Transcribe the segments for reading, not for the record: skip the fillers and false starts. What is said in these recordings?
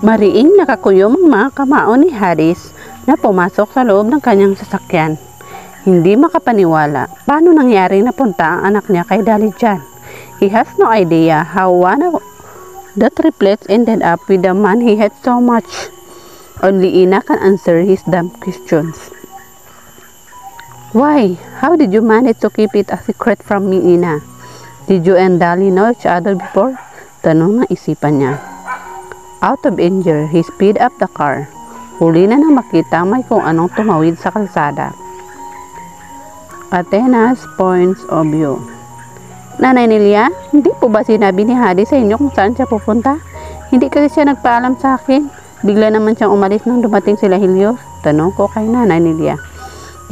Mariing nakakuyom ang mga kamao ni Hadis na pumasok sa loob ng kanyang sasakyan. Hindi makapaniwala paano nangyari napunta ang anak niya kay Dalichan. He has no idea how one of the triplets ended up with the man he hated so much. Only Ina can answer his dumb questions. Why? How did you manage to keep it a secret from me, Ina? Did you and Dali know each other before? Tanong ng isipan niya. Out of anger, he speed up the car. Huli na nang makita may kung anong tumawid sa kalsada. Athena's points of view. Nanay Nelia, hindi po ba sinabi ni Hadi sa inyo kung saan siya pupunta? Hindi kasi siya nagpaalam sa akin. Bigla naman siyang umalis nang dumating sila Helios. Tanong ko kay Nanay Nelia.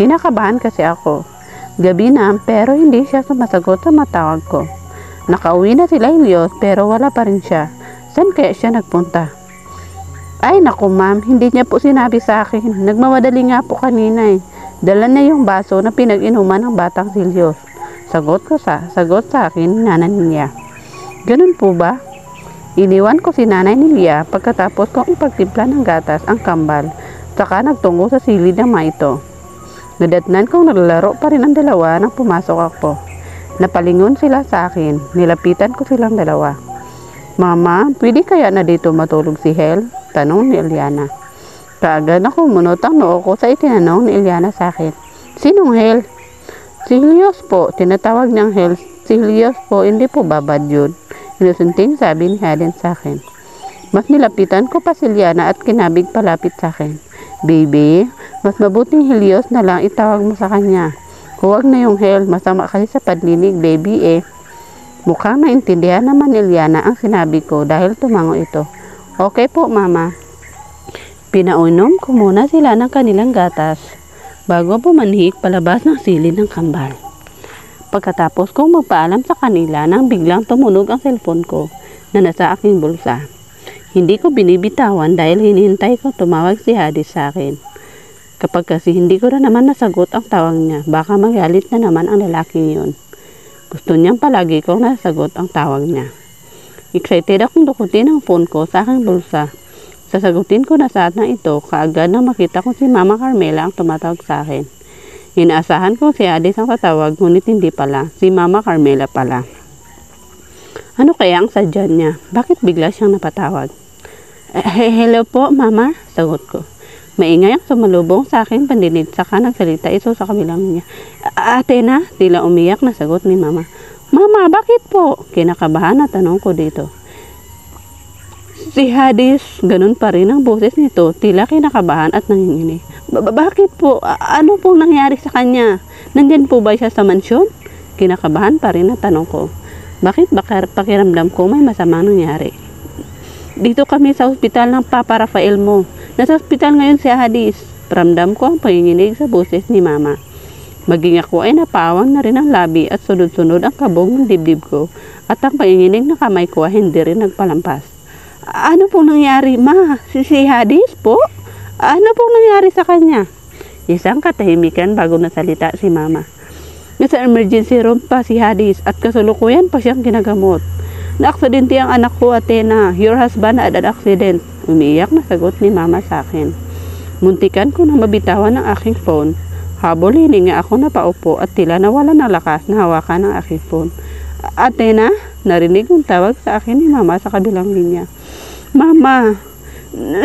Kinakabahan kasi ako. Gabi na pero hindi siya sumasagot sa matawag ko. Nakauwi na sila Helios pero wala pa rin siya. Saan kaya siya nagpunta? Ay naku ma'am, hindi niya po sinabi sa akin. Nagmamadali nga po kanina eh. Dala niya yung baso na pinag-inuman ng batang Helios. Sagot sa akin Nanay Nelia. Ganun po ba? Iniwan ko si Nanay Nelia pagkatapos kong ipagtimpla ng gatas ang kambal. Saka nagtungo sa silid ng mga ito. Nadatnan kong naglalaro pa rin ang dalawa nang pumasok ako. Napalingon sila sa akin. Nilapitan ko silang dalawa. Mama, pwede kaya na dito matulog si Hel? Tanong ni Eliana. Kaagad ako munot ang noo ko sa itinanong ni Eliana sa akin. Sinong Hel? Si Helios po. Tinatawag niyang Hel. Si Helios po, hindi po babad yun. Inusunting sabi ni Haden sa akin. Mas nilapitan ko pa si Eliana at kinabig palapit sa akin. Baby, mas mabuting Helios na lang itawag mo sa kanya. Huwag na yung Hel. Masama kasi sa panlinig, baby eh. Mukhang naintindihan naman ni Eliana ang sinabi ko dahil tumango ito. Okay po, mama. Pinaunom ko muna sila ng kanilang gatas bago pumanhik palabas ng silid ng kambal. Pagkatapos kong magpaalam sa kanila nang biglang tumunog ang cellphone ko na nasa aking bulsa. Hindi ko binibitawan dahil hinihintay ko tumawag si Hadis sa akin. Kapag kasi hindi ko na naman nasagot ang tawag niya, baka magalit na naman ang lalaking yun. Gusto niyang palagi kong nasagot ang tawag niya. Excited akong dukutin ang phone ko sa aking bulsa. Sasagutin ko na saat na ito kaagad nang makita ko si Mama Carmela ang tumatawag sa akin. Inaasahan ko si Hadis ang tatawag ngunit hindi pala. Si Mama Carmela pala. Ano kaya ang sadya niya? Bakit bigla siyang napatawag? Hello po, Mama. Sagot ko. Maingay ang sumalubong sa akin pandinig saka nagsalita ito sa kabilang niya. Athena, tila umiyak na sagot ni Mama. Mama, bakit po? Kinakabahan na tanong ko dito. Si Hadis, ganun pa rin ang boses nito, tila kinakabahan at nanginginig. Bakit po? Ano pong nangyari sa kanya? Nandyan po ba siya sa mansyon? Kinakabahan pa rin na tanong ko. Bakit pakiramdam ko may masamang nangyari? Dito kami sa ospital ng Papa Rafael mo. Nasa ospital ngayon si Hadis. Ramdam ko ang panginginig sa boses ni Mama. Maging ako ay napawang na rin ang labi at sunod-sunod ang kabog ng dibdib ko at ang panginginig na kamay ko ay hindi rin nagpalampas. Ano pong nangyari, Ma? Si Hadis po? Ano pong nangyari sa kanya? Isang katahimikan bago nasalita si Mama. Nasa emergency room pa si Hadis at kasulukuyan pa siyang ginagamot. Naaksidente ang anak ko, Athena. Your husband had an accident. Umiiyak na sagot ni Mama sa akin. Muntikan ko na mabitawan ang aking phone. Habol hininga ako na paupo at tila nawala ng lakas na hawakan ang aking phone. Athena, narinig kong tawag sa akin ni Mama sa kabilang linya. Mama,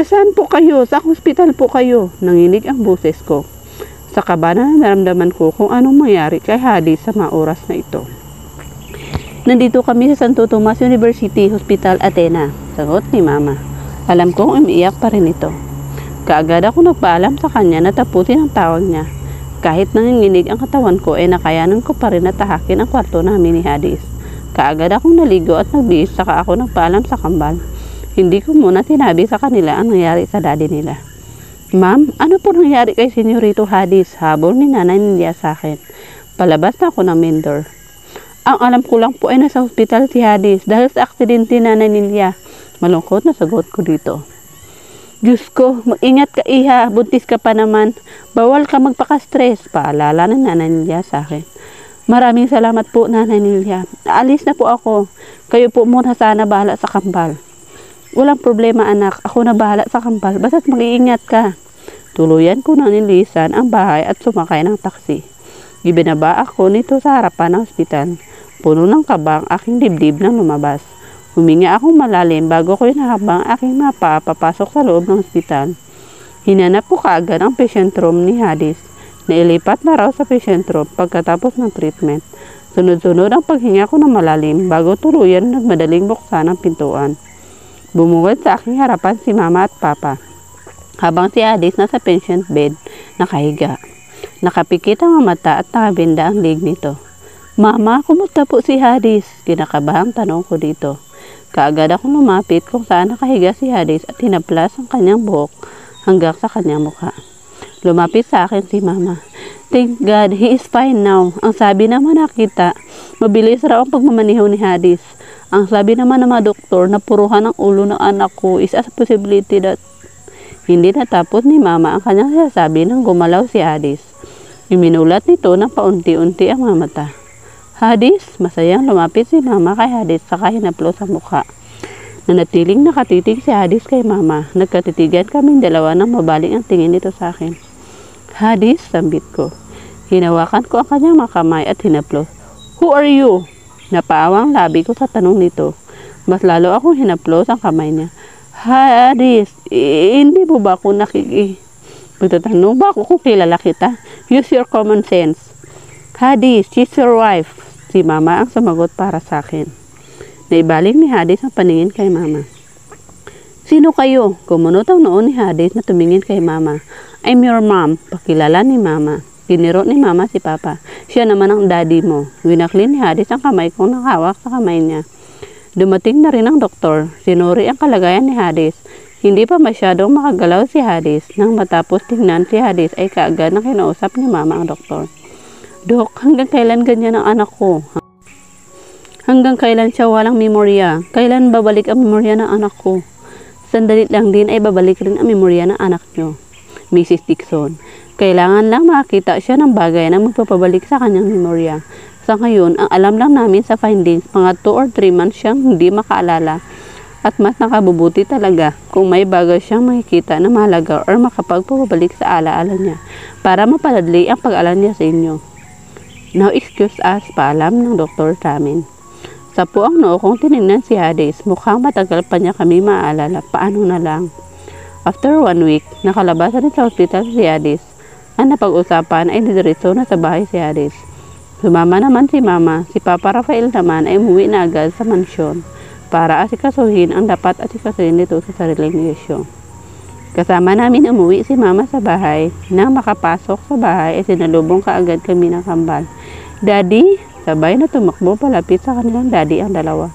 saan po kayo? Sa hospital po kayo? Nanginig ang boses ko. Sa kaba na naramdaman ko kung anong mangyari kay Hadis sa mga oras na ito. Nandito kami sa Santo Tomas University Hospital, Athena. Sagot ni Mama. Alam kong umiiyak pa rin ito. Kaagad ako nagpaalam sa kanya na tapusin ang tawag niya. Kahit nanginginig ang katawan ko ay nakayanan ko pa rin na tahakin ang kwarto namin ni Hadis. Kaagad akong naligo at nagbihis saka ako nagpaalam sa kambal. Hindi ko muna sinabi sa kanila ang nangyari sa daddy nila. Ma'am, ano po nangyari kay Senyorito Hadis? Habol ni Nanay Nelia sa akin. Palabas na ako ng main door. Ang alam ko lang po ay nasa hospital si Hadis dahil sa aksidente ni Nanay Nelia. Malungkot na sagot ko dito. Diyos ko, mag-ingat ka iha, buntis ka pa naman. Bawal ka magpaka-stress, paalala ng Nanay Nelia sa akin. Maraming salamat po, Nanay Nelia. Aalis na po ako. Kayo po muna sana bahala sa kambal. Walang problema anak, ako na bahala sa kambal, basta't mag-iingat ka. Tuluyan ko na nilisan ang bahay at sumakay ng taksi. Ibinaba ako nito sa harapan ng ospital. Puno ng kaba ang aking dibdib nang lumabas. Huminga akong malalim bago ko inahabang aking mapa papasok sa loob ng ospital. Hinanap ko kaagad ang patient room ni Hadis. Nailipat na raw sa patient room pagkatapos ng treatment. Sunod-sunod ang paghinga ko ng malalim bago tuluyan nagmadaling buksan ang pintuan. Bumungad sa aking harapan si mama at papa. Habang si Hadis nasa patient bed, nakahiga. Nakapikit ang mata at nakabinda ang leg nito. Mama, kumusta po si Hadis? Kinakabahang tanong ko dito. Kaagad akong lumapit kung saan nakahiga si Hadis at hinaplas ang kanyang buhok hanggang sa kanyang mukha. Lumapit sa akin si mama. Thank God, he is fine now. Ang sabi naman nakita, mabilis raw ang pagmamaniho ni Hadis. Ang sabi naman ng mga doktor na puruhan ang ulo ng anak ko is a possibility that hindi natapos ni mama ang kanyang sasabi nang gumalaw si Hadis. Iminulat nito ng paunti-unti ang mga mata. Hadis, masayang lumapit si mama kay Hadis saka hinaplos sa mukha. Nanatiling nakatitig si Hadis kay mama. Nagkatitigan kaming dalawa nang mabaling ang tingin nito sa akin. Hadis, sambit ko. Hinawakan ko ang kanyang mga kamay at hinaplos. Who are you? Napaawang labi ko sa tanong nito. Mas lalo akong hinaplos ang kamay niya. Hadis, hindi mo ba ako Magtatanong ba ako kung kilala kita? Use your common sense. Hadis, she's your wife. Si mama ang sumagot para sa akin. Naibaling ni Hadis ang paningin kay mama. Sino kayo? Kumunot ang noon ni Hadis na tumingin kay mama. I'm your mom. Pakilala ni mama. Kiniro ni mama si papa. Siya naman ang daddy mo. Winaklin ni Hadis ang kamay kong nakahawak sa kamay niya. Dumating na rin ang doktor. Sinuri ang kalagayan ni Hadis. Hindi pa masyadong makagalaw si Hadis. Nang matapos tingnan si Hadis ay kaagad na kinausap ni mama ang doktor. Dok, hanggang kailan ganyan ang anak ko? Hanggang kailan siya walang memorya? Kailan babalik ang memorya ng anak ko? Sandali lang din ay babalik rin ang memorya ng anak nyo. Mrs. Dixon, kailangan lang makita siya ng bagay na magpapabalik sa kanyang memorya. Sa ngayon, ang alam lang namin sa findings, mga 2 or 3 months siyang hindi makaalala. At mas nakabubuti talaga kung may bagay siyang makikita na mahalaga or makapagpapabalik sa alaala niya para mapaladli ang pag-alala niya sa inyo. Now excuse us, paalam ng doktor sa amin. Sa puang noo kong tinignan si Hadis, mukhang matagal pa niya kami maaalala. Paano na lang? After 1 week, nakalabas rin sa ospital si Hadis. Ang napag-usapan ay didiretso na sa bahay si Hadis. Sumama naman si mama, si Papa Rafael naman ay umuwi na agad sa mansyon para asikasuhin ang dapat asikasuhin nito sa sariling negosyo. Kasama namin umuwi si mama sa bahay. Nang makapasok sa bahay ay sinalubong kaagad kami ng kambal. Daddy, sabay na tumakbo palapit sa kanilang daddy ang dalawa.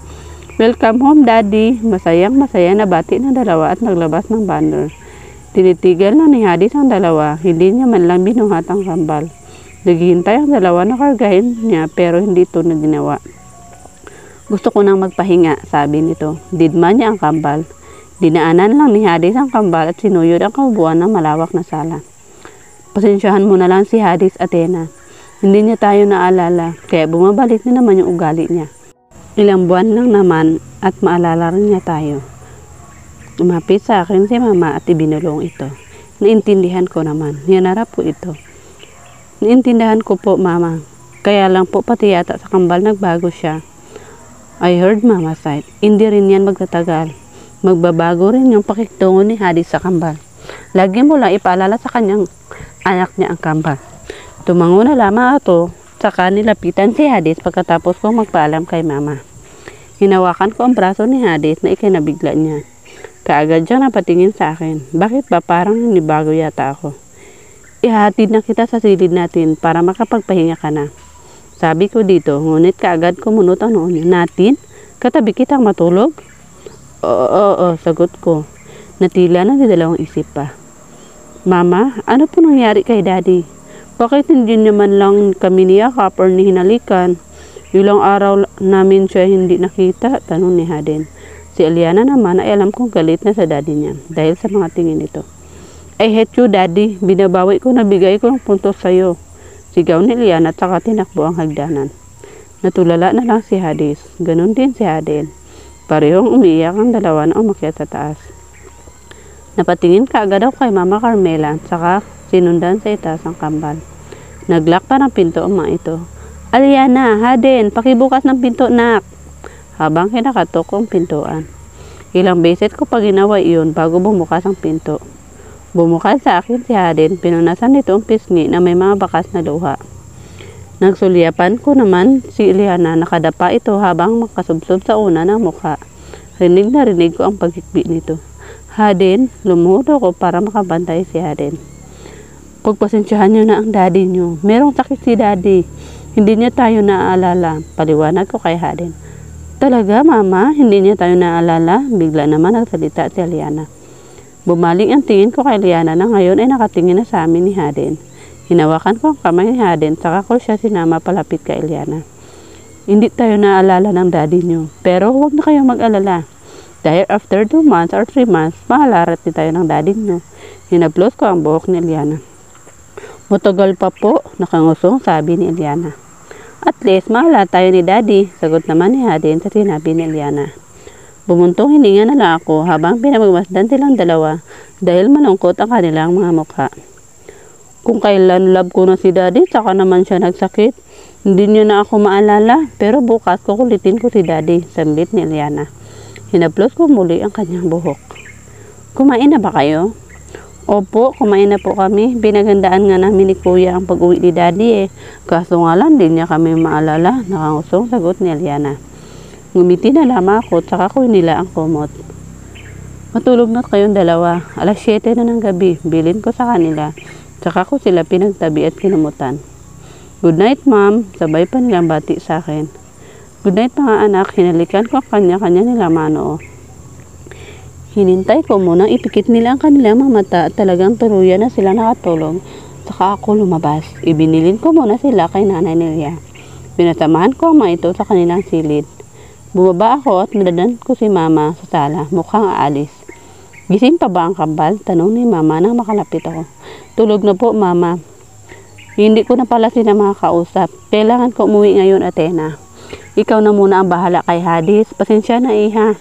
Welcome home, Daddy. Masayang masaya na bati ng dalawa at naglabas ng banner. Tinitigal na ni Hadis ang dalawa, hindi niya man lang binuhat ang kambal. Naghihintay ang dalawa na kargahin niya pero hindi ito na ginawa. Gusto ko nang magpahinga, sabi nito. Didma niya ang kambal. Dinaanan lang ni Hadis ang kambal at sinuyod ang kaubuan ng malawak na sala. Pasensyahan mo na lang si Hadis, Athena. Hindi niya tayo naalala, kaya bumabalik na naman yung ugali niya. Ilang buwan lang naman at maalala rin niya tayo. Umapit sa akin si mama at ibinulong ito. Naintindihan ko naman. Hinarap ko ito. Naintindihan ko po, mama. Kaya lang po pati yata sa kambal nagbago siya. I heard mama side. Hindi rin yan magtatagal. Magbabago rin yung pakitungo ni Hadis sa kambal. Lagi mo lang ipaalala sa kanyang anak niya ang kambal. Tumango na lamang ako. Saka nilapitan si Hadis pagkatapos kong magpaalam kay mama. Hinawakan ko ang braso ni Hadis na ikinabigla niya. Kaagad siyang napatingin sa akin. Bakit ba parang nanibago yata ako? Ihatid na kita sa silid natin para makapagpahinga ka na. Sabi ko dito, ngunit kaagad kumunot ang noon niya. Natin? Katabi kitang matulog? Oo, sagot ko. Natila na dalawang isip pa. Mama, ano po nangyari kay Daddy? Bakit hindi naman lang kami niyakap or hinalikan? Ilang araw namin siya hindi nakita, tanong ni Haden. Si Eliana naman ay alam kong galit na sa daddy niya dahil sa mga tingin nito. I hate you, Daddy. Binabawi ko na bigay ko ng puntos sa'yo. Sigaw ni Eliana at saka tinakbo ang hagdanan. Natulala na lang si Hadis. Ganon din si Haden. Parehong umiiyak ang dalawa na umakyat sa taas. Napatingin kaagad ako kay Mama Carmela, saka sinundan sa itaas ang kambal. Naglock pa ng pinto ang mga ito. Aliana, Haden, pakibukas ng pinto, nak! Habang kinakatok ang pintuan. Ilang beses ko pa ginawa iyon bago bumukas ang pinto. Bumukas sa akin si Haden, pinunasan nito ang pisngi na may mga bakas na luha. Nagsulyapan ko naman si Eliana, nakadapa ito habang makasubsob sa una ng mukha. Rinig na rinig ko ang pagkikbi nito. Haden, lumuhod ako para makabantay si Haden. Pagpasensyahan niyo na ang daddy niyo. Merong sakit si daddy. Hindi niya tayo naaalala. Paliwanag ko kay Haden. Talaga, mama? Hindi niya tayo naaalala? Bigla naman nagsalita si Eliana. Bumalik ang tingin ko kay Eliana na ngayon ay nakatingin na sa amin ni Haden. Hinawakan ko ang kamay ni Haden, saka ko siya sinama palapit kay Eliana. Hindi tayo naaalala ng daddy niyo, pero huwag na kayong mag-alala. Dahil after 2 months or 3 months, mahalarat din tayo ng daddy niyo. Hinaplos ko ang buhok ni Eliana. Matagal pa po, nakangusong sabi ni Eliana. At least, mahala tayo ni daddy, sagot naman ni Haden sa sinabi ni Eliana. Bumuntong hininga na lang ako habang pinamagmasdan silang dalawa dahil malungkot ang kanilang mga mukha. Kung kailan love ko na si daddy, saka naman siya nagsakit. Hindi niya na ako maalala, pero bukas kukulitin ko si daddy, sambit ni Eliana. Hinaplos ko muli ang kanyang buhok. Kumain na ba kayo? Opo, kumain na po kami. Pinagandaan nga namin ni kuya ang pag-uwi ni daddy eh. Kaso nga lang, din niya kami maalala. Nakangusong sagot ni Eliana. Ngumiti na lamang ako, saka ko nila ang kumot. Matulog na kayong dalawa. Alas 7 na ng gabi, bilin ko sa kanila. Saka ko sila pinagtabi at kinumutan. Good night, ma'am. Sabay pa nilang bati sa akin. Good night, mga anak. Hinalikan ko ang kanya-kanya nila manoo. Hinintay ko muna ipikit nila ang kanilang mga mata at talagang tuluyan na sila nakatulog. Saka ako lumabas. Ibinilin ko muna sila kay nanay nila. Pinatamahan ko ang mga ito sa kanilang silid. Bumaba ako at nadadan ko si mama sa sala. Mukhang aalis. Gising pa ba ang kambal? Tanong ni mama nang makalapit ako. Tulog na po, mama. Hindi ko na pala sila makakausap. Kailangan ko umuwi ngayon, Athena. Ikaw na muna ang bahala kay Hades. Pasensya na, iha.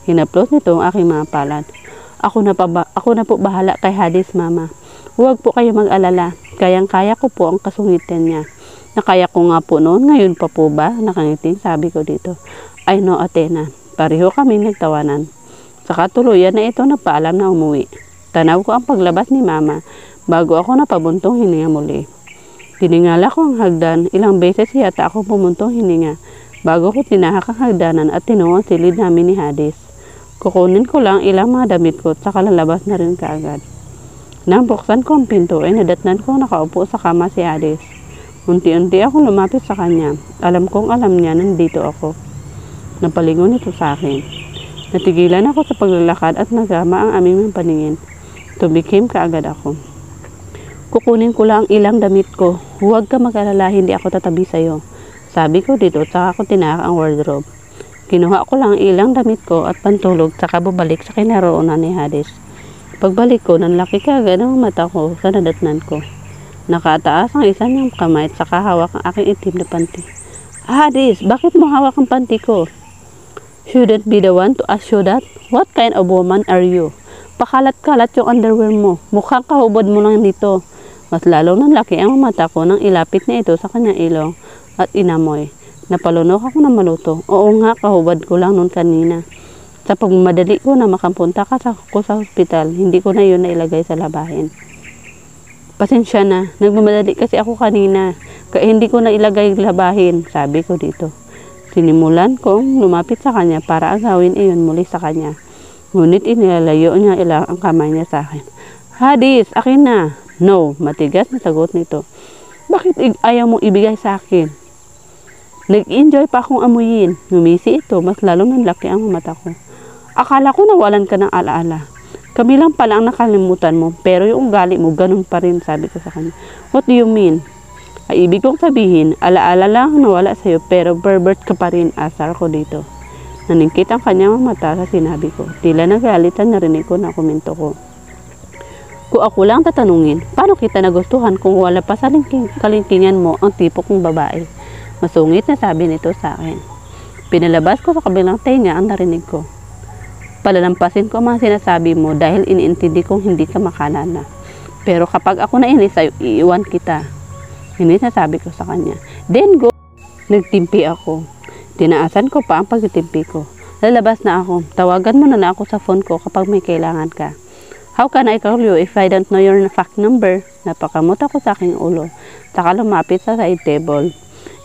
Hinaplos nito ang aking mga palad. Ako na po bahala kay Hades, mama. Huwag po kayo mag-alala. Kayang-kaya ko po ang kasungitan niya. Nakaya ko nga po noon, ngayon pa po ba? Nakangiting sabi ko dito. I know, Athena. Pareho kami nagtawanan. Saka tuluyan na ito nagpaalam na umuwi. Tanaw ko ang paglabas ni mama bago ako napabuntong hininga muli. Tiningala ko ang hagdan. Ilang beses yata ako pumuntong hininga bago ko tinahak ang hagdanan at tinungo ang silid namin ni Hades. Kukunin ko lang ilang mga damit ko at saka lalabas na rin kaagad. Nang buksan ko ang pinto ay nadatnan ko nakaupo sa kama si Hades. Unti-unti akong lumapit sa kanya. Alam kong alam niya nandito ako. Napalingon ito sa akin. Natigilan ako sa paglalakad at nagama ang aming paningin. Tumikim kaagad ako. Kukunin ko lang ilang damit ko. Huwag ka mag-alala, hindi ako tatabi sa'yo. Sabi ko dito, saka ko tinahak ang wardrobe. Kinuha ko lang ilang damit ko at pantulog, saka bubalik sa kinaroonan ni Hades. Pagbalik ko, nanlaki kaagad ang mata ko sa nadatnan ko. Nakataas ang isa niyang kamay at saka hawak ang aking itim na panty. Hades, bakit mo hawak ang panty ko? Shouldn't be the one to ask you that. What kind of woman are you? Pakalat-kalat yung underwear mo. Mukhang kahubad mo lang dito. Mas lalong nanlaki ang mata ko nang ilapit na ito sa kanyang ilong at inamoy. Napalunok ako ng maluto. Oo nga, kahubad ko lang noon kanina. Sa pagmadali ko na makapunta ka sa hospital, hindi ko na yun nailagay sa labahin. Pasensya na, nagmamadali kasi ako kanina. Kaya hindi ko na ilagay labahin, sabi ko dito. Sinimulan kong lumapit sa kanya para agawin iyon muli sa kanya. Ngunit inilalayo niya ilang ang kamay niya sa akin. Hades, akin na. No, matigas na sagot nito. Bakit ayaw mong ibigay sa akin? Nag-enjoy pa akong amuyin. Ngumisi ito, mas lalong nanlaki ang mata ko. Akala ko nawalan ka ng alaala. Kami lang pala ang nakalimutan mo, pero yung ugali mo, ganun pa rin, sabi ko sa kanya. What do you mean? Ay ibig kong sabihin, alaala lang nawala sa'yo pero pervert ka pa rin, asar ko dito. Naningkit ang kanyang mata sa sinabi ko. Tila nagalitan narinig ko na komento ko. Kung ako lang tatanungin, paano kita nagustuhan kung wala pa sa kalingkingan mo ang tipo kong babae? Masungit na sabi nito sa akin. Pinalabas ko sa kabilang tenga ang narinig ko. Palalampasin ko ang mga sinasabi mo dahil iniintindi kong hindi ka makalala. Pero kapag ako nainis sa'yo, iiwan kita. Hindi nasabi ko sa kanya. Then go. Nagtimpi ako. Tinaasan ko pa ang pagtitimpi ko. Lalabas na ako. Tawagan mo na ako sa phone ko kapag may kailangan ka. How can I call you if I don't know your fact number? Napakamot ako sa aking ulo. Saka lumapit sa side table.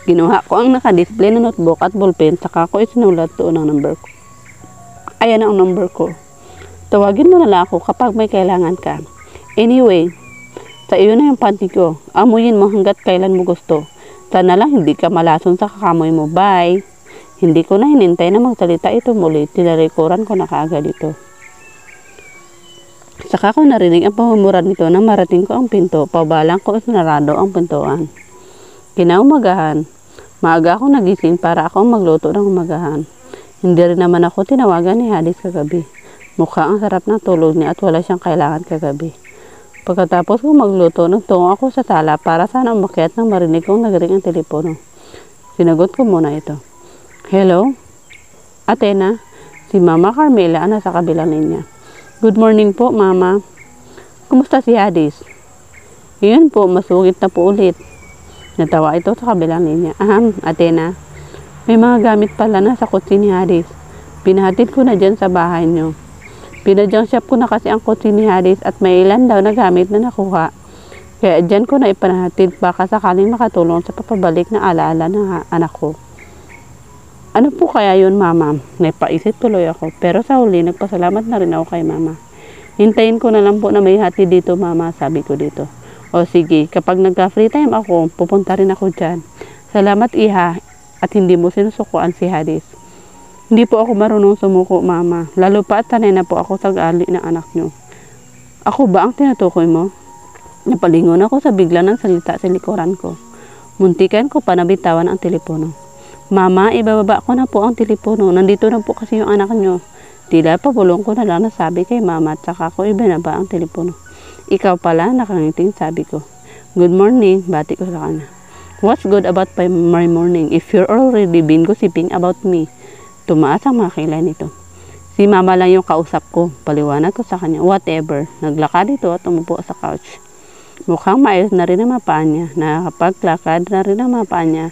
Ginuha ko ang nakadisplay na notebook at ballpen. Saka ko isinulat doon ang number ko. Ayan ang number ko. Tawagin mo na lang ako kapag may kailangan ka. Anyway, sa iyo na yung panty ko. Amuyin mo hanggat kailan mo gusto. Sana lang hindi ka malason sa kakamoy mo. Bye. Hindi ko na hinintay na magsalita ito muli. Tinarikuran ko na kaagad ito. Saka ko narinig ang pamumuran nito nang marating ko ang pinto. Pabalang ko isinarado ang pintuan. Kinaumagahan, maaga ako nagising para ako magluto ng umagahan. Hindi rin naman ako tinawagan ni Hadis kagabi. Mukha ang sarap ng tulog niya at wala siyang kailangan kagabi. Pagkatapos ko magluto, nagtungo ako sa sala para sana umakyat nang marinig kong nagring ang telepono. Sinagot ko muna ito. Hello? Athena, si Mama Carmela ang nasa kabilang linya. Good morning po, Mama. Kumusta si Hadis? Iyon po, masugit na po ulit. Natawa ito sa kabilang linya. Athena, may mga gamit pala na sa kotse ni Hadis. Pinahatid ko na dyan sa bahay niyo. Pinadyang shop ko na kasi ang kotse ni Hadis at may ilan daw na gamit na nakuha. Kaya dyan ko na ipanahatid baka sakaling makatulong sa papabalik na alaala ng anak ko. Ano po kaya yun, Mama? Napaisip tuloy ako. Pero sa huli, nagpasalamat na rin ako kay Mama. Hintayin ko na lang po na may hatid dito, Mama, sabi ko dito. O sige, kapag nagka-free time ako, pupunta rin ako dyan. Salamat, Iha, at hindi mo sinusukuan si Hadis. Hindi po ako marunong sumuko, Mama. Lalo pa at sanay na po ako sa gali ng anak nyo. Ako ba ang tinutukoy mo? Napalingon ako sa bigla ng salita sa likuran ko. Muntikan ko pa nabitawan ang telepono. Mama, ibababa ko na po ang telepono. Nandito na po kasi yung anak nyo. Tila pabulong ko na lang nasabi kay Mama at saka ko ibinaba ang telepono. Ikaw pala, nakangiting, sabi ko. Good morning, bati ko sa kanya. What's good about my morning if you're already been gossiping about me? Tumaas ang mga kilay nito. Si Mama lang yung kausap ko. Paliwanag ko sa kanya. Whatever. Naglakad ito at umupo sa couch. Mukhang maayos na rin ang mapaan niya. Nakapaglakad na rin ang mapaan niya.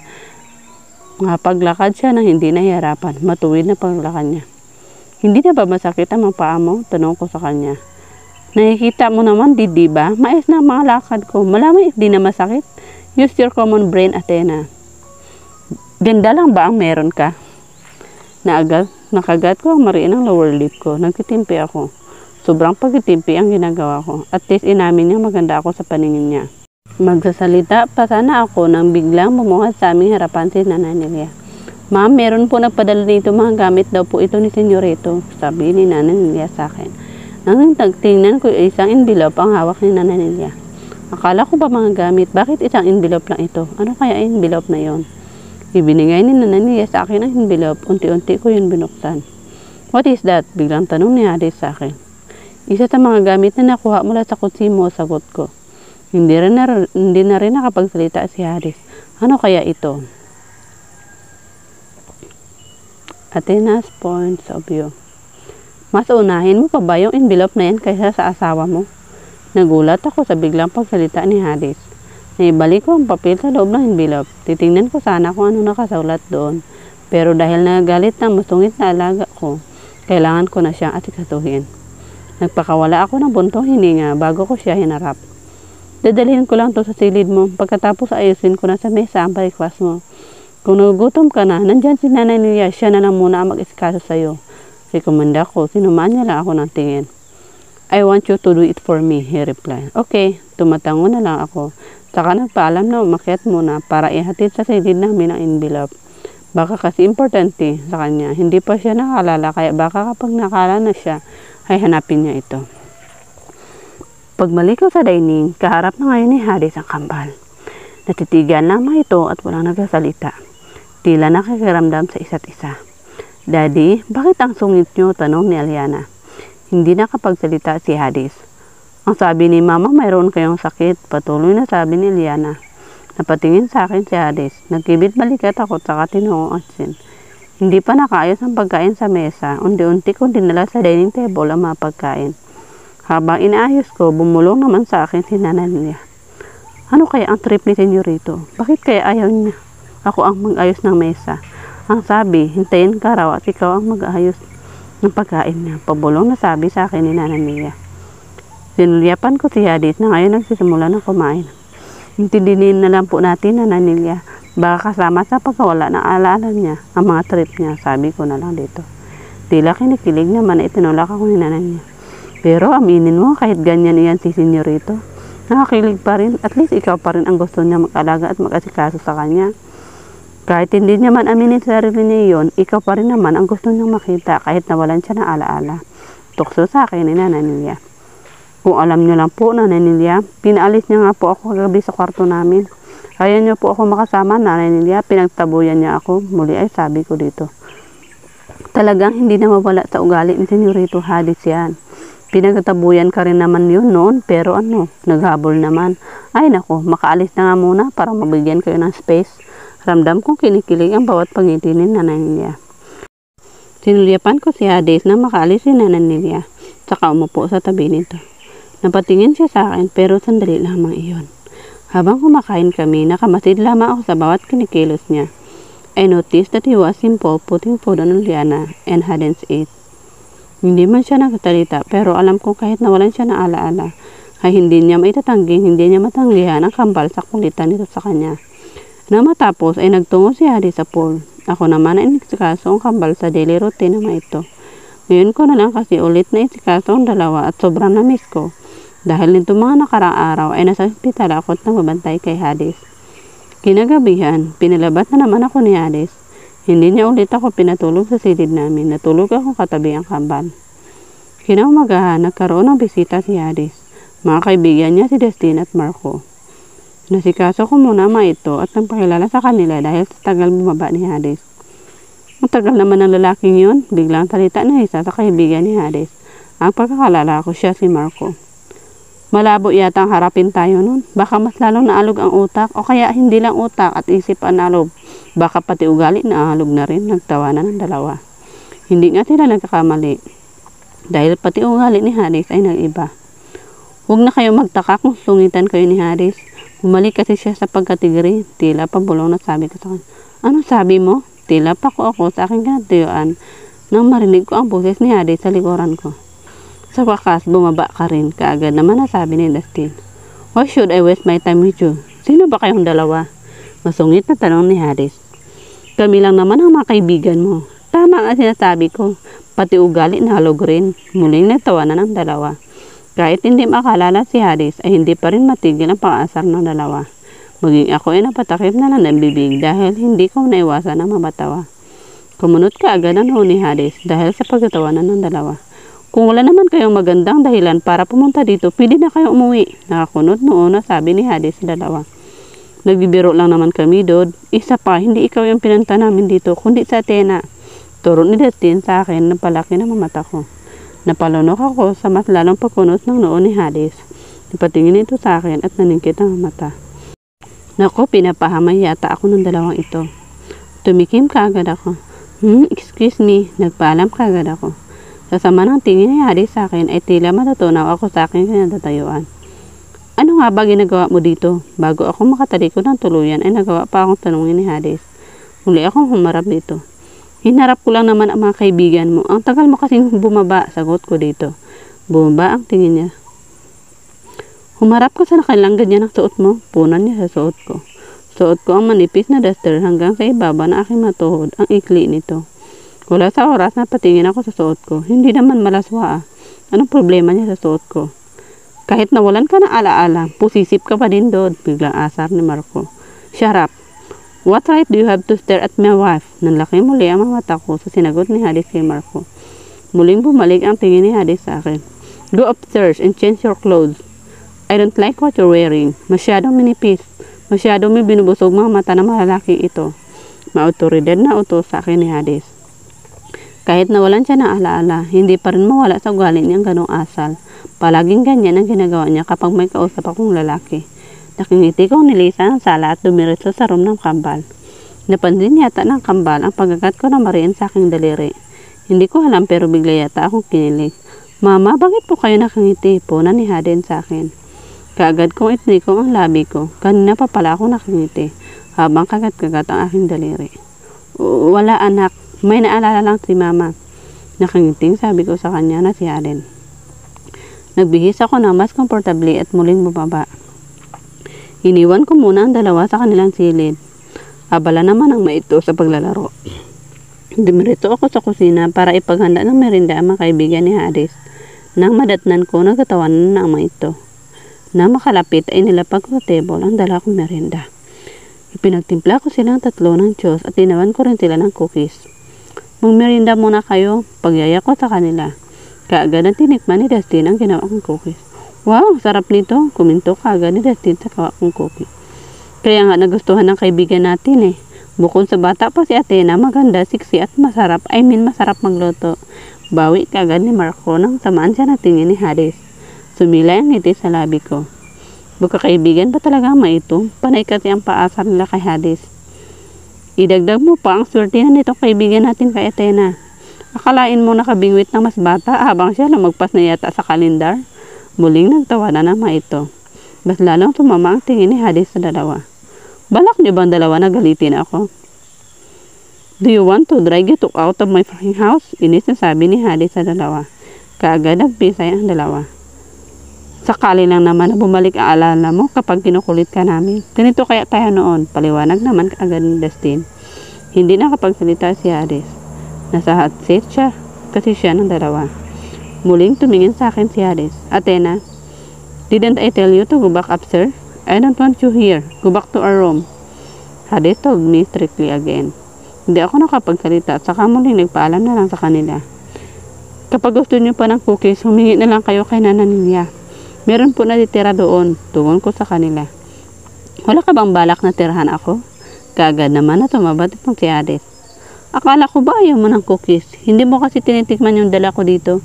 Nakapaglakad siya nang hindi nahihirapan. Matuwid na paglakad niya. Hindi na ba masakit ang mga paa mo? Tanong ko sa kanya. Nakikita mo naman, di ba? Maayos na ang mga lakad ko. Malamang hindi na masakit. Use your common brain, Athena. Ganda lang ba ang meron ka? Nakagat ko ang mariin ng lower lip ko. Nagtitimpi ako. Sobrang pagtitimpi ang ginagawa ko. At least inamin niya maganda ako sa paningin niya. Magsasalita pa sana ako nang biglang bumuhat sa aming harapan si Nanay Nelia. Ma'am, meron po nagpadala nito mga gamit daw po ito ni Senyorito, sabi ni Nanay Nelia sa akin. Nang tagtingnan ko isang envelope ang hawak ni Nanay Nelia. Akala ko ba mga gamit, bakit isang envelope lang ito? Ano kaya envelope na yon? Ibinigay ni Nanay Nelia sa akin ang envelope, unti-unti ko yun binuksan. What is that? Biglang tanong ni Hadis sa akin. Isa sa mga gamit na nakuha mula sa kutsi mo, sagot ko. Hindi na rin nakapagsalita si Hadis. Ano kaya ito? Athena's points of view. Mas unahin mo pa ba yung envelope na yan kaysa sa asawa mo? Nagulat ako sa biglang pagsalita ni Hadis. Naibalik ko ang papel sa loob ng envelope. Titingnan ko sana kung ano nakasulat doon. Pero dahil nagalit ng masungit na alaga ko, kailangan ko na siyang asikasuhin. Nagpakawala ako ng buntong hininga bago ko siya hinarap. Dadalhin ko lang to sa silid mo. Pagkatapos ayusin ko na sa mesa ang breakfast mo. Kung nagugutom ka na, nandyan si Nanay Nelia. Siya na lang muna ang mag-iskaso sa'yo. Rekomenda ko, sinumaan niya lang ako ng tingin. I want you to do it for me, he replied. Okay, tumatango na lang ako. Saka nagpaalam na umakyat muna para ihatid sa silid namin ang envelope. Baka kasi importante sa kanya. Hindi pa siya nakalala kaya baka kapag nakala na siya, ay hanapin niya ito. Pagmalik ko sa dining, kaharap na ngayon ni Hadis ang kambal. Natitigan lamang ito at walang nagsasalita. Tila nakikiramdam sa isa't isa. Daddy, bakit ang sungit niyo? Tanong ni Aliana. Hindi nakapagsalita si Hadis. Ang sabi ni Mama, mayroon kayong sakit. Patuloy na sabi ni Aliana. Napatingin sa akin si Hadis. Nagkibit balikat ako at saka tinungo ang sin. Hindi pa nakaayos ang pagkain sa mesa, unti-unti kong dinala sa dining table ang mga pagkain. Habang inaayos ko, bumulong naman sa akin si Nanay Lilia. Ano kaya ang trip ni Senyorito? Bakit kaya ayaw niya ako ang mag-ayos ng mesa? Ang sabi, hintayin ka raw at ikaw ang mag-ayos ng pagkain niya. Pabulong na sabi sa akin ni Nanay Lilia. Sinulyapan ko si Hadis na ngayon nagsisimula ng kumain. Intindihin na lang po natin, Nanay Lilia. Baka kasama sa pagkawala ng alaala niya ang mga trip niya, sabi ko na lang dito. Tila kinikilig naman na itinulak ako ni Nanay niya. Pero aminin mo, kahit ganyan iyan si Senyorito, nakakilig pa rin. At least ikaw pa rin ang gusto niya mag-alaga at mag-asikaso sa kanya. Kahit hindi niya man aminin sa sarili niya iyon, ikaw pa rin naman ang gusto niyang makita kahit nawalan siya ng alaala. Tukso sa akin ni Nanay Lilia. Kung alam niyo lang po, Nanay Lilia, pinaalis niya nga po ako kagabi sa kwarto namin. Ayaw niyo po ako makasama, Nanay Lilia, pinagtabuyan niya ako. Muli ay sabi ko dito. Talagang hindi na mawala sa ugali ni Senyorito Hadis yan. Pinagtabuyan ka rin naman yun noon, pero naghabol naman. Ay nako, makaalis na nga muna para mabigyan kayo ng space. Ramdam kong kinikilig ang bawat pangiti ni Nanay Lilia. Sinulyapan ko si Hadis na makaalis si Nanay Lilia, saka umupo sa tabi nito. Napatingin siya sa akin, pero sandali lamang iyon. Habang kumakain kami, nakamasid lamang ako sa bawat kinikilos niya. I noticed that he was simple putting food on Liana and hadn't ate. Hindi man siya nagsalita, pero alam ko kahit nawalan siya ng alaala, ay hindi niya hindi niya matanggihan ang kambal sa kulitan nito sa kanya. Nang matapos ay nagtungo si Hadis sa pool. Ako naman ay nagsikaso ang kambal sa daily routine naman ito. Ngayon ko na lang kasi ulit na isikaso ang dalawa at sobrang na-miss ko. Dahil nito mga nakarang araw ay nasa hospital ako at nagbabantay kay Hadis. Kinagabihan, pinalabas na naman ako ni Hadis. Hindi niya ulit ako pinatulog sa silid namin. Natulog ako katabi ang kambal. Kinaumagahan, nagkaroon ng bisita si Hadis. Mga kaibigan niya si Dustin at Marco. Nasikaso ko muna mga ito at nagpakilala sa kanila dahil sa tagal bumaba ni Hadis. Ang tagal naman ng lalaking yun, biglang salita na isa sa kaibigan ni Hadis. Ang pagkakalala ko siya si Marco. Malabo yata ang harapin tayo nun. Baka mas lalong naalog ang utak o kaya hindi lang utak at isip ang naalog. Baka pati ugali naalog na rin. Nagtawanan ng dalawa. Hindi nga sila nagkakamali. Dahil pati ugali ni Hadis ay nag-iba. Huwag na kayo magtaka kung sungitan kayo ni Hadis. Bumalik kasi siya sa pagkatigri. Tila pabulong na sabi ko sa kanya. Ano sabi mo? Tila pa ko ako sa aking kinatuyuan nang marinig ko ang boses ni Hadis sa likuran ko. Sa wakas, bumaba ka rin. Kaagad naman nasabi ni Dustin. Why should I waste my time with you? Sino ba kayong dalawa? Masungit na tanong ni Hadis. Kami lang naman ang mga kaibigan mo. Tama ang sinasabi ko. Pati ugali na halog rin. Muling nagtawanan ng dalawa. Kahit hindi makalala si Hadis, ay hindi pa rin matigil ang pang-asar ng dalawa. Maging ako ay napatakip na lang ng bibig dahil hindi ko naiwasan ang mabatawa. Kumunot ka agad ang ni Hadis dahil sa pagtatawanan ng dalawa. Kung wala naman kayong magandang dahilan para pumunta dito, pwede na kayong umuwi. Nakakunot noon na sabi ni Hadis sa dalawa. Nagbibiro lang naman kami, Dod. Isa pa, hindi ikaw yung pinunta namin dito, kundi sa Athena. Turo ni Dustin sa akin na palaki na mata ko. Napalunok ako sa mas lalong pagkunot ng noon ni Hadis. Ipatingin ito sa akin at naningkit ang mata. Naku, pinapahamay yata ako ng dalawang ito. Tumikim kaagad ako. Excuse me, nagpaalam kaagad ako. Sa sama ng tingin ni Hadis sa akin ay tila matutunaw ako sa aking kinatatayuan. Ano nga ba ginagawa mo dito? Bago ako makatalikod ng tuluyan ay nagawa pa akong tanungin ni Hadis. Muli akong humarap dito. Hinarap ko lang naman ang mga kaibigan mo. Ang tagal mo kasing bumaba, sagot ko dito. Bumaba ang tingin niya. Humarap ko sa nakailang ganyan ang suot mo. Punan niya sa suot ko. Suot ko ang manipis na duster hanggang sa ibaba na aking matuhod. Ang ikli nito. Wala sa oras na patingin ako sa suot ko. Hindi naman malaswa ah. Anong problema niya sa suot ko? Kahit nawalan ka ng alaala, pusisip ka pa din, Dod. Biglang asar ni Marco. Shut up. What right do you have to stare at my wife? Nanlaki muli ang mga mata ko sa sinagot ni Hadis kay Marco. Muling bumalik ang tingin ni Hadis sa akin. Go upstairs and change your clothes. I don't like what you're wearing. Masyadong minipis. Masyadong may binubusog mga mata ng malalaki ito. Maautoridad na utos sa akin ni Hadis. Kahit nawalan siya ng alaala, hindi pa rin mawala sa ugali niyang ganong asal. Palaging ganyan ang ginagawa niya kapag may kausap akong lalaki. Nakingiti kong nilisan ang sala at dumiretso sa room ng kambal. Napansin yata ng kambal ang pagkagat ko na mariin sa aking daliri. Hindi ko alam pero bigla yata akong kinilig. Mama, bakit po kayo nakangiti? Punan ni Haden sa akin. Kaagad kong itnikong ang labi ko. Kanina pa pala ako nakangiti habang kagat-kagat ang aking daliri. Wala anak, may naalala lang si mama. Nakangiting sabi ko sa kanya na si Haden. Nagbihis ako ng mas komportable at muling bumaba. Iniwan ko muna ang dalawa sa kanilang silid. Abala naman ang maito sa paglalaro. Dumirito ako sa kusina para ipaghanda ng merinda ang mga kaibigan ni Hadis. Nang madatnan ko, nagkatawanan na ang maito. Nang makalapit ay nilapag ko sa table ang dala kong merinda. Ipinagtimpla ko silang tatlo ng Diyos at tinawan ko rin sila ng cookies. Magmerinda muna kayo, pagyaya ko sa kanila. Kaagad ang tinikman ni Dustin ang ginawa kong cookies. Wow, sarap nito, kuminto kaagad ni Dustin sa gawa kong cookies. Kaya nga nagustuhan ng kaibigan natin eh. Bukod sa bata pa si Athena, maganda, siksi at masarap, masarap magluto. Bawi kaagad ni Marco nang samaan siya ng tingin ni Hadis. Sumilay ang ngiti sa labi ko. Kaibigan pa talaga ang maito, panay kasi ang paasar nila kay Hadis. Idagdag mo pa ang swerte na nitong kaibigan natin kay Athena. Akalain mo nakabingwit na mas bata habang siya lumagpas na yata sa kalendar. Muling nagtawanan ang maito. Mas lalong tumama ang tingin ni Hadis sa dalawa. Balak niyo bang dalawa na galitin ako? Do you want to drag you out of my fucking house? Inis na sabi ni Hadis sa dalawa. Kaagad nagpisay ang dalawa. Sakali lang naman na bumalik ang alala mo kapag kinukulit ka namin. Ganito kaya tayo noon. Paliwanag naman kaagad ni Dustin. Hindi nakapagsalita si Hadis. Nasa hot seat siya kasi siya ng dalawa. Muling tumingin sa akin si Hadis. Athena, didn't I tell you to go back up, sir? I don't want you here. Go back to our room. Hadis told me strictly again. Hindi ako nakapagsalita at saka muling nagpaalam na lang sa kanila. Kapag gusto niyo pa ng cookies, humingi na lang kayo kay Nana Nilia. Meron po natitira doon. Tungon ko sa kanila. Wala ka bang balak na tirahan ako? Kaagad naman na tumabat itong si Hadis. Akala ko ba ayaw mo ng cookies? Hindi mo kasi tinitikman yung dala ko dito.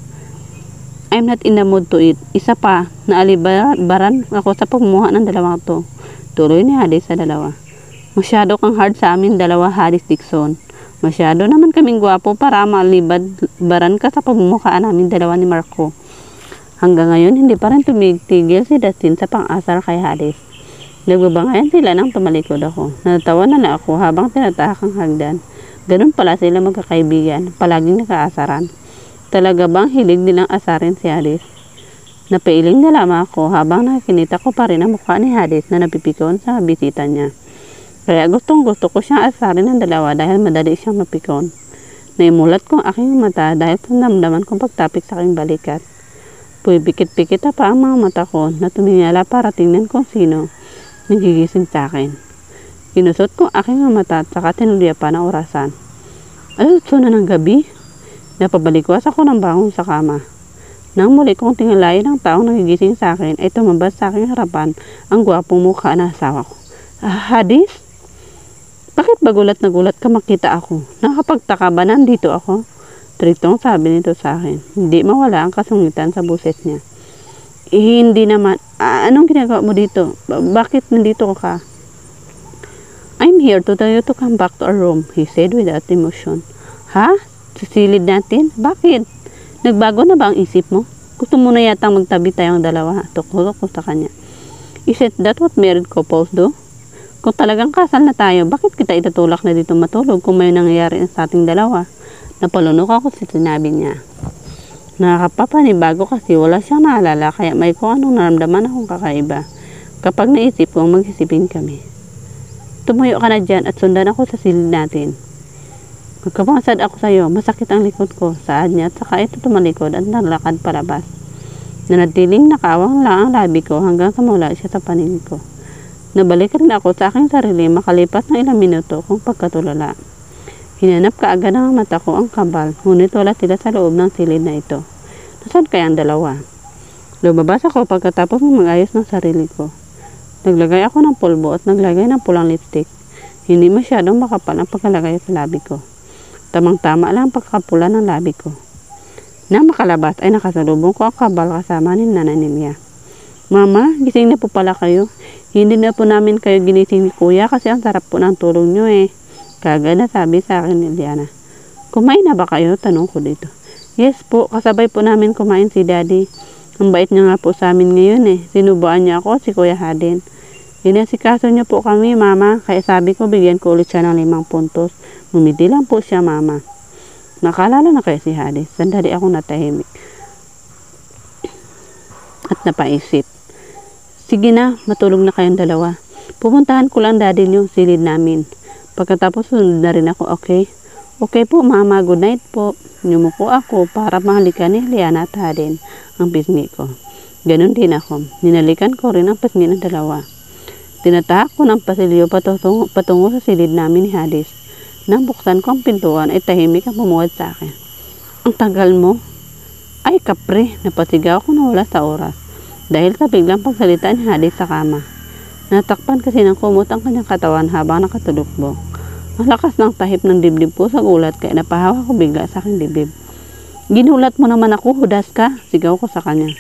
I'm not in the mood to eat. Isa pa, naalibaran ako sa pagmuha ng dalawang to. Tuloy ni Hadis sa dalawa. Masyado kang hard sa amin dalawa, Hadis Dixon. Masyado naman kaming gwapo para malibaran ka sa pagmumukhaan namin dalawa ni Marco. Hanggang ngayon, hindi pa rin tumigil si Dustin sa pang-asar kay Hadis. Nagbabangayan sila nang tumalikod ako. Natawa na ako habang tinatahak ang hagdan. Ganun pala sila magkakaibigan, palaging nakaasaran. Talaga bang hilig nilang asarin si Hadis? Napailing na lamang ako habang nakinita ko pa rin ang mukha ni Hadis na napipikon sa bisita niya. Kaya gustong gusto ko siyang asarin ng dalawa dahil madali siyang mapikon. Naimulat ko ang aking mata dahil namdaman kong pagtapik sa aking balikat. Pumipikit-pikit pa ang mga mata ko na tumingala para tingnan kung sino nagigising sa akin. Kinusot ko aking mata at saka tinulya pa ng orasan. Alas na ng gabi. Napabalikwas ako ng bangon sa kama. Nang muli kong tingalayin ang taong nagigising sa akin ay tumambas sa aking harapan ang gwapong mukha na asawa ko. Hadis? Bakit ba gulat na gulat ka makita ako? Nakapagtaka ba nandito ako? Tritong sabi nito sa akin. Hindi mawala ang kasungitan sa buset niya. Hindi naman. Anong ginagawa mo dito? Bakit nandito ka? I'm here to tell you to come back to our room, he said without emotion. Ha? Susilid natin? Bakit? Nagbago na ba ang isip mo? Gusto mo na yatang magtabi tayong dalawa. Tukulok ko sa kanya. Is it that what married couples do? Kung talagang kasal na tayo, bakit kita itatulak na dito matulog kung may nangyayari sa ating dalawa? Napalunok ako sa sinabi niya. Nakakapapanibago kasi wala siyang naalala kaya may kung anong naramdaman akong kakaiba. Kapag naisip kong mag-isipin kami. Tumuyo ka na dyan at sundan ako sa silid natin. Magkapangsad ako sa iyo, masakit ang likod ko, saad niya at saka ito tumalikod at nalakad palabas. Nanatiling nakawang lang ang labi ko hanggang sa mula siya sa paningin ko. Nabalik rin ako sa aking sarili makalipas ng ilang minuto kung pagkatulala. Hinanap kaagad ng mata ko ang kambal, ngunit wala sila sa loob ng silid na ito. Nasaan kaya ang dalawa? Lumabas ako pagkatapos ng mag-ayos ng sarili ko. Naglagay ako ng pulbo at naglagay ng pulang lipstick. Hindi masyadong makapal ang pagkalagay sa labi ko. Tamang-tama lang ang pagkapula ng labi ko. Nang makalabas ay nakasalubong ko ang kambal kasama ni Nana Nilia. Mama, gising na po pala kayo. Hindi na po namin kayo ginising ni Kuya kasi ang sarap po ng tulog nyo eh. Kaagad na sabi sa akin ni Liana. Kumain na ba kayo? Tanong ko dito. Yes po, kasabay po namin kumain si Daddy. Ang bait niya nga po sa amin ngayon eh. Sinubuan niya ako, si Kuya Hadin. Inasikaso niya po kami, Mama. Kaya sabi ko, bigyan ko ulit siya ng 5 puntos. Ngumiti lang po siya, Mama. Nakalala na kaya si Hadis. Sandali ako natahimik. At napaisip. Sige na, matulog na kayong dalawa. Pupuntahan ko lang Daddy niyo, silid namin. Pagkatapos sunod na rin ako, okay? Okay po, Mama. Good night po. Yumuko ako para mahalikan ni Liana at Hadin ang pisngi ko. Ganon din ako. Ninalikan ko rin ang pisngi ng dalawa. Tinatahak ko ng pasilyo patungo sa silid namin ni Hadis. Nang buksan ko ang pintuan ay tahimik ang bumuhat sa akin. Ang tagal mo? Ay kapre, napasigaw ko na wala sa oras. Dahil sa biglang pagsalita ni Hadis sa kama. Natakpan kasi ng kumot ang kanyang katawan habang nakatulukbong. Ang lakas ng tahip ng dibdib po sa gulat kaya napahawa ko bigla sa aking dibdib. Ginulat mo naman ako, hudas ka, sigaw ko sa kanya.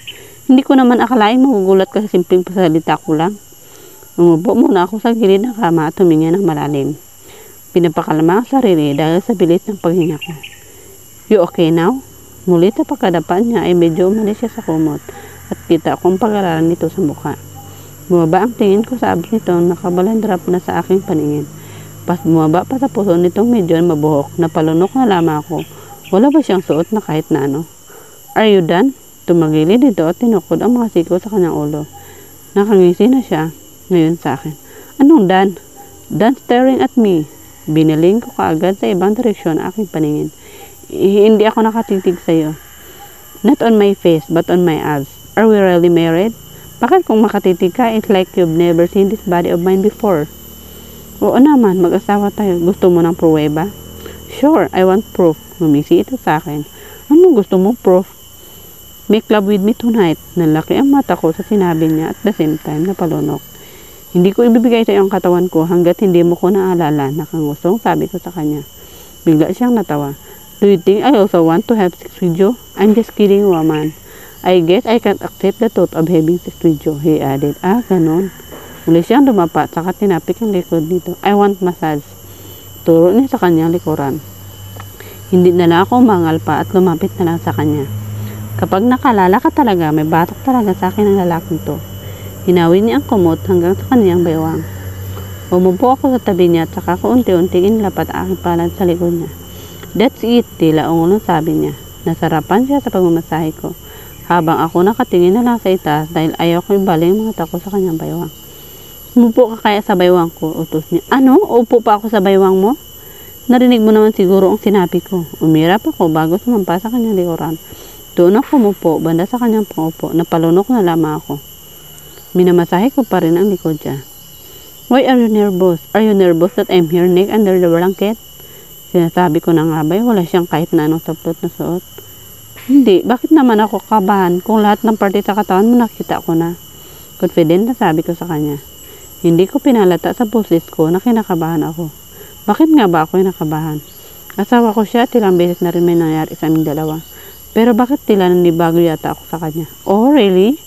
Hindi ko naman akalain magugulat ka sa simpleng pasalita ko lang. Umupo muna ako sa gilid ng kama at huminga ng malalim. Pinapakalma ang sarili dahil sa bilis ng paghinga ko. You okay now? Muli sa pagkadapan niya ay medyo umalis siya sa kumot at kita akong pag-aralan nito sa mukha. Bumaba ang tingin ko sa abs nito nakabalandrap na sa aking paningin. Pas bumaba pa sa puso nitong medyo mabuhok, napalunok na lamang ako. Wala ba siyang suot na kahit na ano? Are you done? Tumagilid dito at tinukod ang mga siko sa kanyang ulo. Nakangisi na siya ngayon sa akin. Anong done? Done staring at me. Binaling ko kaagad sa ibang direksyon aking paningin. Hindi ako nakatitig sa'yo. Not on my face, but on my abs. Are we really married? Bakit kung makatitig ka, it's like you've never seen this body of mine before. Oo naman, mag-asawa tayo. Gusto mo ng pruweba? Sure, I want proof. Ngumisi ito sa akin. Anong gusto mo proof? Make love with me tonight. Nalaki ang mata ko sa sinabi niya at the same time napalunok. Hindi ko ibibigay sa iyo ang katawan ko hanggat hindi mo ko naalala. Nakangusong sabi ko sa kanya. Bigla siyang natawa. Do you think I also want to have sex with you? I'm just kidding, woman. I guess I can't accept the thought of having sex with you, he added. Ah, ganon. Muli siyang dumapa, saka tinapik ang likod nito. I want massage. Turo niya sa kanyang likuran. Hindi na lang ako umangal pa at lumapit na lang sa kanya. Kapag nakalala ka talaga, may batok talaga sa akin ang lalaking to. Hinawi niya ang kumot hanggang sa kanyang baywang. Umupo ako sa tabi niya at saka ko unti-unting inlapat aking palad sa likod niya. That's it, tila ungulong sabi niya. Nasarapan siya sa pagmamasahe ko. Habang ako nakatingin na lang sa itaas dahil ayaw ko ibaling mga tako sa kanyang baywang. Umupo ka kaya sa baywang ko, utos niya. Ano? Upo pa ako sa baywang mo? Narinig mo naman siguro ang sinabi ko. Umirap ako bago sumampa sa kanyang likuran. Doon ako umupo, banda sa kanyang pangupo. Napalunok na lamang ako. Minamasahe ko pa rin ang likod niya. Why are you nervous? Are you nervous that I'm here naked under the blanket? Sinasabi ko na nga ba, wala siyang kahit na anong saplot na suot. Hindi, bakit naman ako kabahan kung lahat ng parte sa katawan mo nakita ko na? Confident na sabi ko sa kanya. Hindi ko pinalata sa boses ko na kinakabahan ako. Bakit nga ba ako nakabahan? Asawa ko siya at ilang beses na rin may nangyari sa aming dalawa. Pero bakit tila nanibago yata ako sa kanya? Oh, really?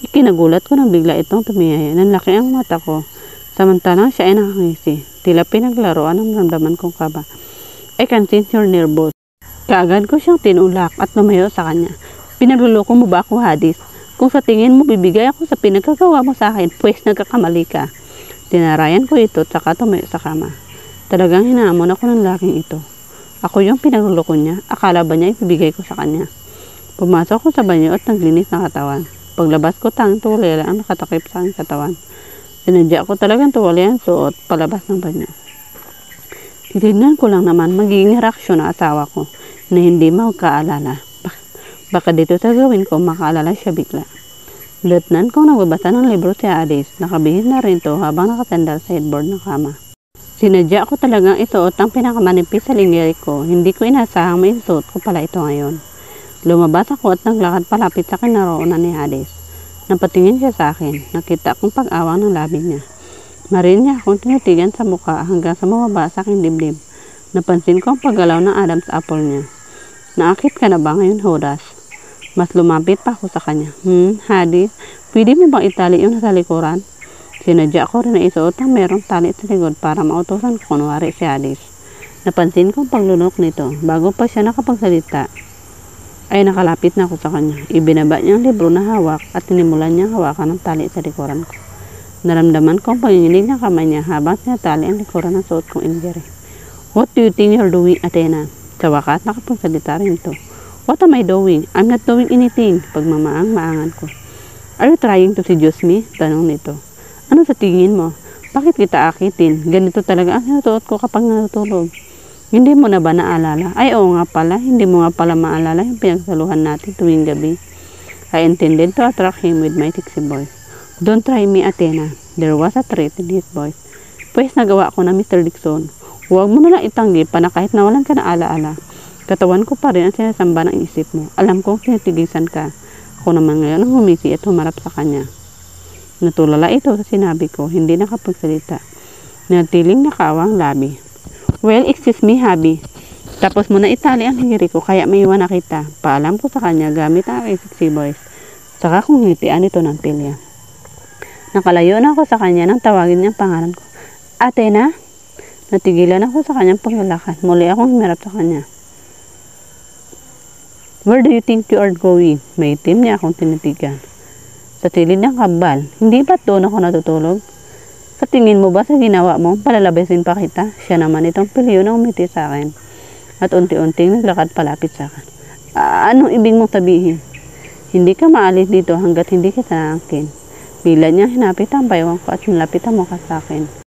Ikinagulat ko nang bigla itong tumiyaya. Nanlaki ang mata ko. Samantalang siya ay nakangisi. Tila pinaglaruan ang ramdaman kong kaba. I can sense you're nervous. Kaagad ko siyang tinulak at lumayo sa kanya. Pinagluloko mo ba ako, Hadis? Kung sa tingin mo bibigay ako sa pinagkagawa mo sa akin, pues nagkakamali ka. Tinarayan ko ito at saka tumayo sa kama. Talagang hinahamon ako ng laking ito. Ako yung pinagluloko niya. Akala ba niya ibibigay ko sa kanya? Pumasok ko sa banyo at naglinis ng katawan. Paglabas ko tanging tuwalya ang nakatakip sa aking katawan. Sinadya ko talagang tuwalya ang suot palabas ng banyo. Titignan ko lang naman magiging reaksyon ng asawa ko na hindi magkaalala. Baka dito sa gawin ko makaalala siya bigla. Lieutenant kong nagbabasa ng libro si Hadis. Nakabihis na rin to habang nakasandal sa headboard ng kama. Sinadya ko talagang isuot ang pinakamanipis sa lingerie ko. Hindi ko inasahang may isuot ko pala ito ngayon. Lumabas ako at naglakad palapit sa kinaroonan ni Hadis. Napatingin siya sa akin. Nakita kong pag-awang ng labi niya. Marin niya akong tinitigan sa mukha hanggang sa mababa sa aking dibdib. Napansin ko ang paggalaw ng Adam's apple niya. Naakit ka na ba ngayon, Hodas? Mas lumapit pa ako sa kanya. Hadis, pwede mo bang itali yung nasa likuran? Sinadya ko rin na isuot ang merong tali sa likod para mautusan ko kunwari si Alice. Napansin ko ang paglunok nito. Bago pa siya nakapagsalita, ay nakalapit na ako sa kanya. Ibinaba niya ang libro na hawak at tinimulan niya hawakan ng tali sa likuran ko. Naramdaman ko ang panginginig ng kamay niya habang tinatali ang likuran ng suot kong injury. What do you think you're doing, Athena? Sa wakas, nakapagsalita rin ito. What am I doing? I'm not doing anything. Pagmamaang-maangan ko. Are you trying to seduce me? Tanong nito. Ano sa tingin mo? Bakit kita akitin? Ganito talaga ang sinusuot ko kapag natutulog. Hindi mo na ba naalala? Ay, oo nga pala. Hindi mo nga pala maalala yung pinagsaluhan natin tuwing gabi. I intended to attract him with my sexy voice. Don't try me, Athena. There was a threat in his voice. Pues nagawa ko na, Mr. Dixon. Huwag mo na lang itanggi pa na kahit nawalan ka na alaala. Katawan ko pa rin ang sinasamba ng isip mo. Alam kong tinitigisan ka. Ako naman ngayon ang humisi at humarap sa kanya. Natulala ito sa sinabi ko, hindi nakapagsalita. Natiling nakawang labi. Well, excuse me, Habi. Tapos mo na itali ang hiri ko, kaya may iwan na kita. Paalam ko sa kanya gamit ang aking sexy voice. Saka kong ngitian ito ng pilya. Nakalayo na ako sa kanya nang tawagin niyang pangalan ko. Athena? Natigilan ako sa kanyang paglalakad. Muli akong humarap sa kanya. Where do you think you are going? May itim niya akong tinitigan. Sa silid ng kabal, hindi ba't doon ako natutulog? Sa tingin mo ba sa ginawa mo, palalabasin pa kita? Siya naman itong pilyo na umiti sa akin. At unti-unting naglakad palapit sa akin. Anong ibig mong sabihin? Hindi ka maalis dito hanggat hindi kita naangkin. Bila niya hinapit ang baywang ko at nalapitan mo ka sa akin.